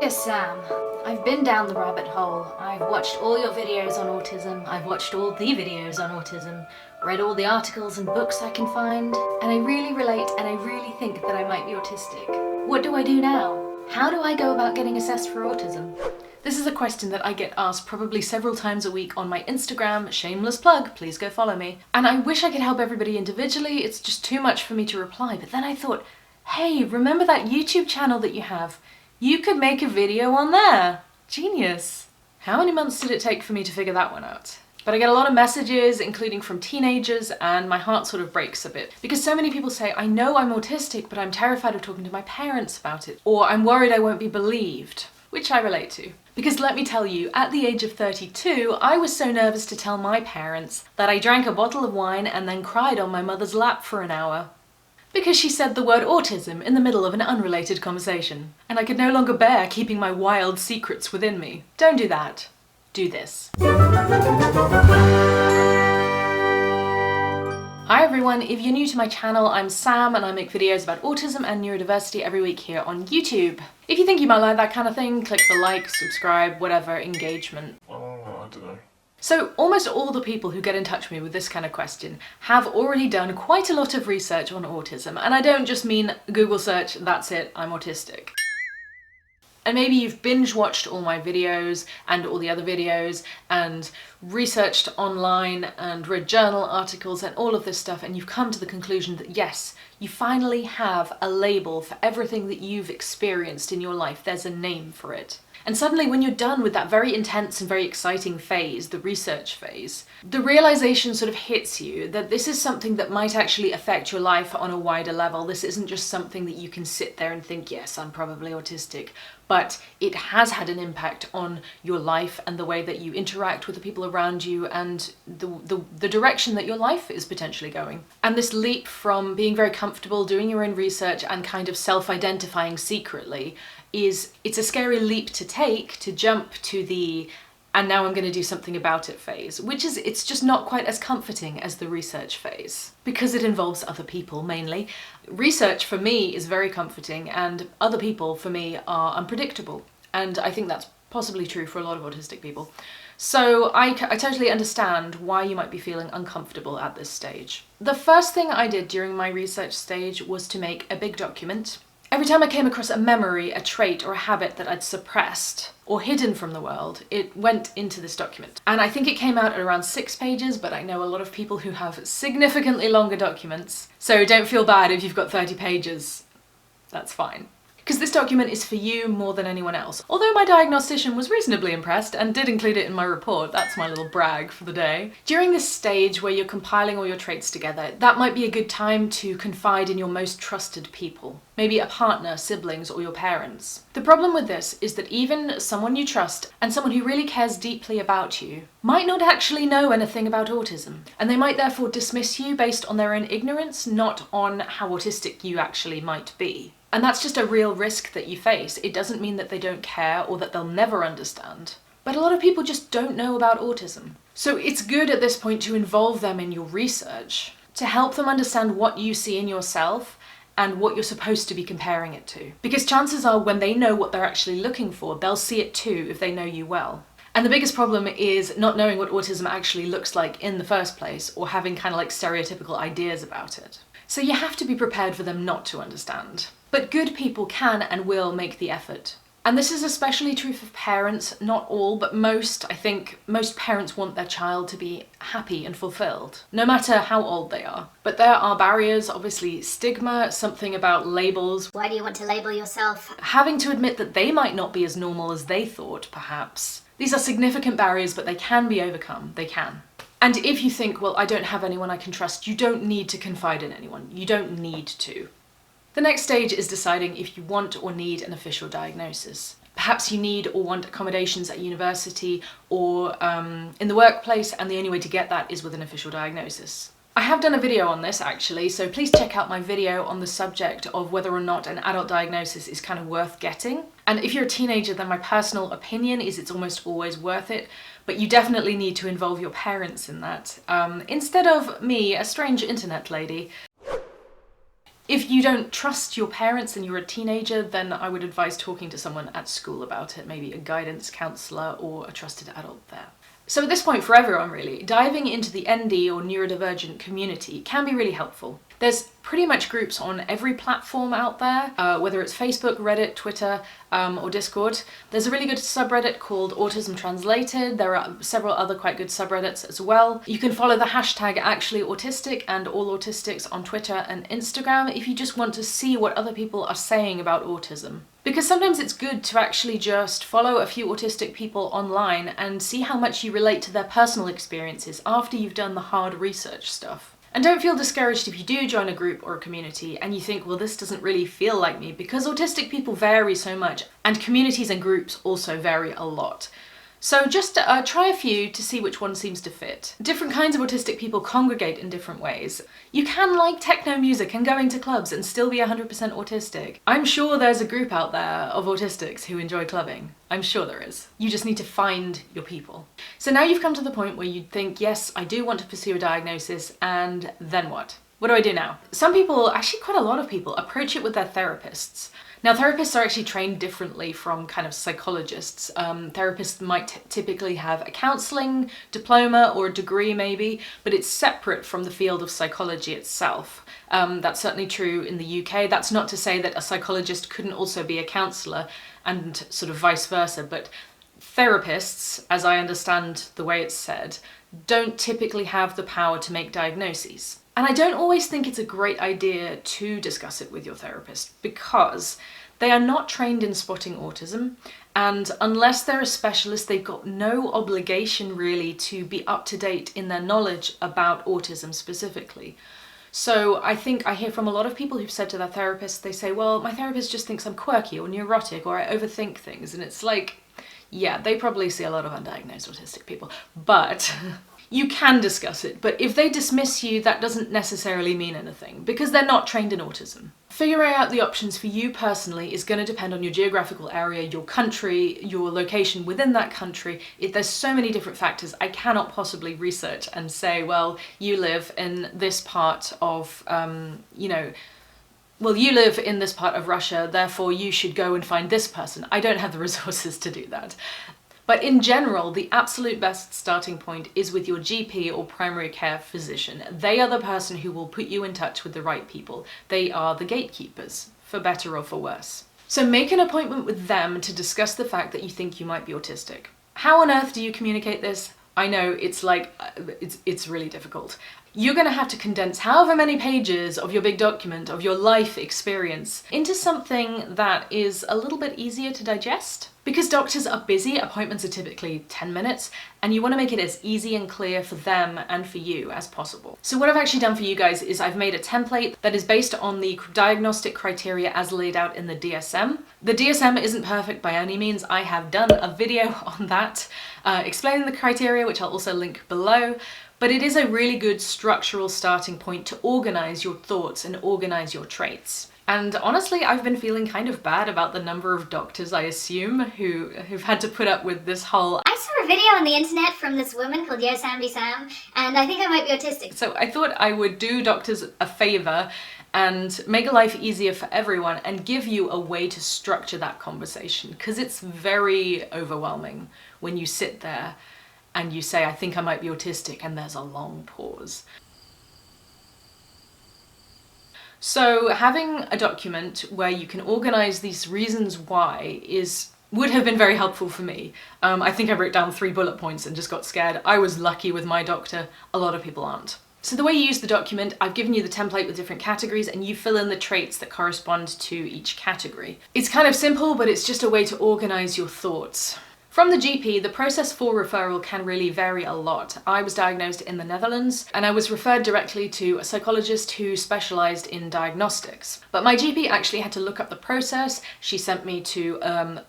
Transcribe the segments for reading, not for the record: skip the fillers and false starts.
Dear Sam, I've been down the rabbit hole. I've watched all your videos on autism, I've watched all the videos on autism, read all the articles and books I can find, and I really relate and I really think that I might be autistic. What do I do now? How do I go about getting assessed for autism? This is a question that I get asked probably several times a week on my Instagram, shameless plug, please go follow me. And I wish I could help everybody individually, it's just too much for me to reply, but then I thought, hey, remember that YouTube channel that you have? You could make a video on there. Genius. How many months did it take for me to figure that one out? But I get a lot of messages, including from teenagers, and my heart sort of breaks a bit. Because so many people say, I know I'm autistic, but I'm terrified of talking to my parents about it. Or I'm worried I won't be believed, which I relate to. Because let me tell you, at the age of 32, I was so nervous to tell my parents that I drank a bottle of wine and then cried on my mother's lap for an hour. Because she said the word autism in the middle of an unrelated conversation, and I could no longer bear keeping my wild secrets within me. Don't do that. Do this. Hi everyone, if you're new to my channel, I'm Sam and I make videos about autism and neurodiversity every week here on YouTube. If you think you might like that kind of thing, click the like, subscribe, whatever, engagement. Oh, I don't know. So almost all the people who get in touch with me with this kind of question have already done quite a lot of research on autism, and I don't just mean Google search, that's it, I'm autistic. And maybe you've binge watched all my videos and all the other videos and researched online and read journal articles and all of this stuff, and you've come to the conclusion that yes, you finally have a label for everything that you've experienced in your life. There's a name for it. And suddenly when you're done with that very intense and very exciting phase, the research phase, the realization sort of hits you that this is something that might actually affect your life on a wider level. This isn't just something that you can sit there and think, yes, I'm probably autistic, but it has had an impact on your life and the way that you interact with the people around you and the direction that your life is potentially going. And this leap from being very comfortable doing your own research and kind of self-identifying secretly it's a scary leap to take, to jump to the and now I'm going to do something about it phase, it's just not quite as comforting as the research phase, because it involves other people mainly. Research for me is very comforting and other people for me are unpredictable, and I think that's possibly true for a lot of autistic people. So I totally understand why you might be feeling uncomfortable at this stage. The first thing I did during my research stage was to make a big document. Every time I came across a memory, a trait, or a habit that I'd suppressed or hidden from the world, it went into this document. And I think it came out at around 6 pages, but I know a lot of people who have significantly longer documents. So don't feel bad if you've got 30 pages. That's fine. Because this document is for you more than anyone else. Although my diagnostician was reasonably impressed and did include it in my report, that's my little brag for the day. During this stage where you're compiling all your traits together, that might be a good time to confide in your most trusted people. Maybe a partner, siblings, or your parents. The problem with this is that even someone you trust and someone who really cares deeply about you might not actually know anything about autism, and they might therefore dismiss you based on their own ignorance, not on how autistic you actually might be. And that's just a real risk that you face. It doesn't mean that they don't care or that they'll never understand. But a lot of people just don't know about autism. So it's good at this point to involve them in your research, to help them understand what you see in yourself and what you're supposed to be comparing it to. Because chances are when they know what they're actually looking for, they'll see it too if they know you well. And the biggest problem is not knowing what autism actually looks like in the first place, or having kind of like stereotypical ideas about it. So you have to be prepared for them not to understand. But good people can and will make the effort. And this is especially true for parents, not all, but most. I think most parents want their child to be happy and fulfilled, no matter how old they are. But there are barriers, obviously stigma, something about labels. Why do you want to label yourself? Having to admit that they might not be as normal as they thought, perhaps. These are significant barriers, but they can be overcome. They can. And if you think, well, I don't have anyone I can trust, you don't need to confide in anyone. You don't need to. The next stage is deciding if you want or need an official diagnosis. Perhaps you need or want accommodations at university or in the workplace, and the only way to get that is with an official diagnosis. I have done a video on this actually, so please check out my video on the subject of whether or not an adult diagnosis is kind of worth getting. And if you're a teenager, then my personal opinion is it's almost always worth it, but you definitely need to involve your parents in that. Instead of me, a strange internet lady. If you don't trust your parents and you're a teenager, then I would advise talking to someone at school about it, maybe a guidance counsellor or a trusted adult there. So at this point, for everyone really, diving into the ND or neurodivergent community can be really helpful. There's pretty much groups on every platform out there, whether it's Facebook, Reddit, Twitter, or Discord. There's a really good subreddit called Autism Translated. There are several other quite good subreddits as well. You can follow the hashtag #ActuallyAutistic and All Autistics on Twitter and Instagram if you just want to see what other people are saying about autism. Because sometimes it's good to actually just follow a few autistic people online and see how much you relate to their personal experiences after you've done the hard research stuff. And don't feel discouraged if you do join a group or a community and you think, well, this doesn't really feel like me, because autistic people vary so much and communities and groups also vary a lot. So just try a few to see which one seems to fit. Different kinds of autistic people congregate in different ways. You can like techno music and going to clubs and still be 100% autistic. I'm sure there's a group out there of autistics who enjoy clubbing. I'm sure there is. You just need to find your people. So now you've come to the point where you think, yes, I do want to pursue a diagnosis, and then what? What do I do now? Some people, actually quite a lot of people, approach it with their therapists. Now, therapists are actually trained differently from kind of psychologists. Therapists might typically have a counselling diploma or a degree maybe, but it's separate from the field of psychology itself. That's certainly true in the UK. That's not to say that a psychologist couldn't also be a counsellor and sort of vice versa, but therapists, as I understand the way it's said, don't typically have the power to make diagnoses. And I don't always think it's a great idea to discuss it with your therapist, because they are not trained in spotting autism, and unless they're a specialist, they've got no obligation really to be up to date in their knowledge about autism specifically. So I think I hear from a lot of people who've said to their therapist, they say, well, my therapist just thinks I'm quirky or neurotic or I overthink things. And it's like, yeah, they probably see a lot of undiagnosed autistic people, but you can discuss it. But if they dismiss you, that doesn't necessarily mean anything, because they're not trained in autism. Figuring out the options for you personally is going to depend on your geographical area, your country, your location within that country. There's so many different factors. I cannot possibly research and say, well, you live in this part of, well, you live in this part of Russia, therefore you should go and find this person. I don't have the resources to do that. But in general, the absolute best starting point is with your GP or primary care physician. They are the person who will put you in touch with the right people. They are the gatekeepers, for better or for worse. So make an appointment with them to discuss the fact that you think you might be autistic. How on earth do you communicate this? I know it's like, it's really difficult. You're going to have to condense however many pages of your big document, of your life experience, into something that is a little bit easier to digest. Because doctors are busy, appointments are typically 10 minutes, and you want to make it as easy and clear for them and for you as possible. So what I've actually done for you guys is I've made a template that is based on the diagnostic criteria as laid out in the DSM. The DSM isn't perfect by any means. I have done a video on that, explaining the criteria, which I'll also link below. But it is a really good structural starting point to organize your thoughts and organize your traits. And honestly, I've been feeling kind of bad about the number of doctors, I assume, who've had to put up with this whole... I saw a video on the internet from this woman called Yo Samdy Sam, and I think I might be autistic. So I thought I would do doctors a favor and make life easier for everyone and give you a way to structure that conversation, because it's very overwhelming when you sit there and you say, I think I might be autistic, and there's a long pause. So having a document where you can organize these reasons why would have been very helpful for me. I think I wrote down 3 bullet points and just got scared. I was lucky with my doctor, a lot of people aren't. So the way you use the document, I've given you the template with different categories and you fill in the traits that correspond to each category. It's kind of simple, but it's just a way to organize your thoughts. From the GP, the process for referral can really vary a lot. I was diagnosed in the Netherlands and I was referred directly to a psychologist who specialised in diagnostics. But my GP actually had to look up the process. She sent me to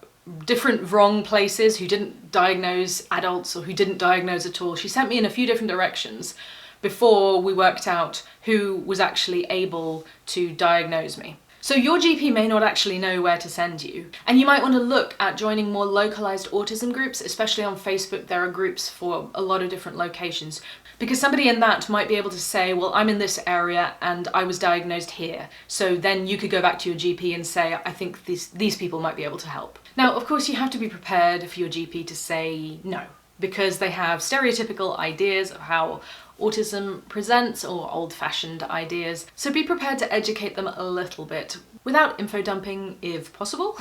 different wrong places who didn't diagnose adults or who didn't diagnose at all. She sent me in a few different directions before we worked out who was actually able to diagnose me. So your GP may not actually know where to send you, and you might want to look at joining more localized autism groups, especially on Facebook. There are groups for a lot of different locations, because somebody in that might be able to say, well, I'm in this area and I was diagnosed here. So then you could go back to your GP and say, I think these people might be able to help. Now, of course, you have to be prepared for your GP to say no, because they have stereotypical ideas of how autism presents, or old-fashioned ideas, so be prepared to educate them a little bit, without info dumping if possible,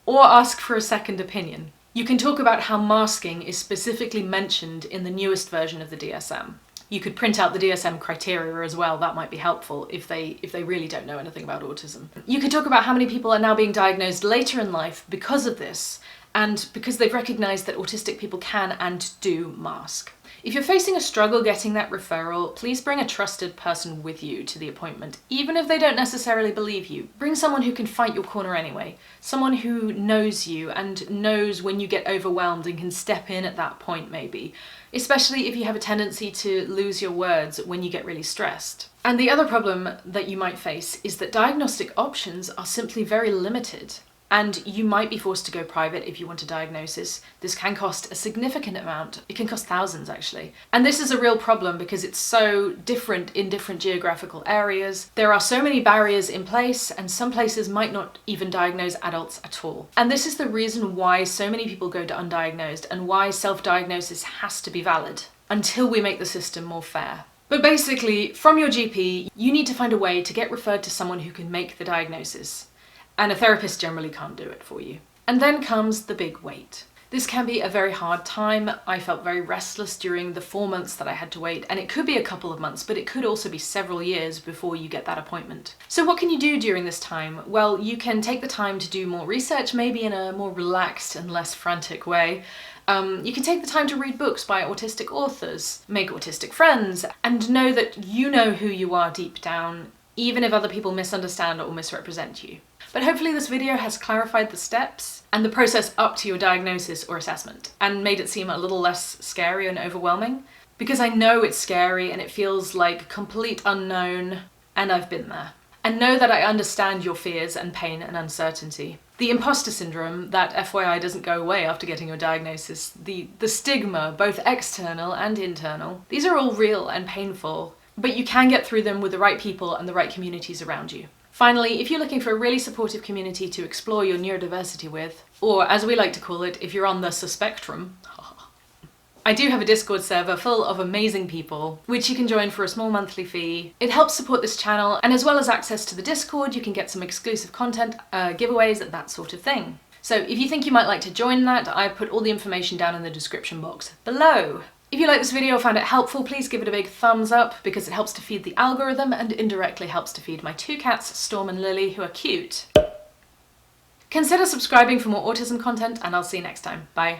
or ask for a second opinion. You can talk about how masking is specifically mentioned in the newest version of the DSM. You could print out the DSM criteria as well, that might be helpful if they really don't know anything about autism. You could talk about how many people are now being diagnosed later in life because of this, and because they've recognised that autistic people can and do mask. If you're facing a struggle getting that referral, please bring a trusted person with you to the appointment, even if they don't necessarily believe you. Bring someone who can fight your corner anyway, someone who knows you and knows when you get overwhelmed and can step in at that point maybe, especially if you have a tendency to lose your words when you get really stressed. And the other problem that you might face is that diagnostic options are simply very limited. And you might be forced to go private if you want a diagnosis. This can cost a significant amount. It can cost thousands, actually. And this is a real problem because it's so different in different geographical areas. There are so many barriers in place, and some places might not even diagnose adults at all. And this is the reason why so many people go to undiagnosed, and why self-diagnosis has to be valid until we make the system more fair. But basically, from your GP, you need to find a way to get referred to someone who can make the diagnosis. And a therapist generally can't do it for you. And then comes the big wait. This can be a very hard time. I felt very restless during the 4 months that I had to wait, and it could be a couple of months, but it could also be several years before you get that appointment. So what can you do during this time? Well, you can take the time to do more research, maybe in a more relaxed and less frantic way. You can take the time to read books by autistic authors, make autistic friends, and know that you know who you are deep down, even if other people misunderstand or misrepresent you. But hopefully this video has clarified the steps and the process up to your diagnosis or assessment, and made it seem a little less scary and overwhelming. Because I know it's scary and it feels like complete unknown, and I've been there. And know that I understand your fears and pain and uncertainty. The imposter syndrome, that FYI doesn't go away after getting your diagnosis, the stigma, both external and internal, these are all real and painful, but you can get through them with the right people and the right communities around you. Finally, if you're looking for a really supportive community to explore your neurodiversity with, or as we like to call it, if you're on the suspectrum, I do have a Discord server full of amazing people, which you can join for a small monthly fee. It helps support this channel, and as well as access to the Discord, you can get some exclusive content, giveaways, that sort of thing. So if you think you might like to join that, I put all the information down in the description box below. If you like this video or found it helpful, please give it a big thumbs up, because it helps to feed the algorithm and indirectly helps to feed my 2 cats, Storm and Lily, who are cute. Consider subscribing for more autism content, and I'll see you next time. Bye.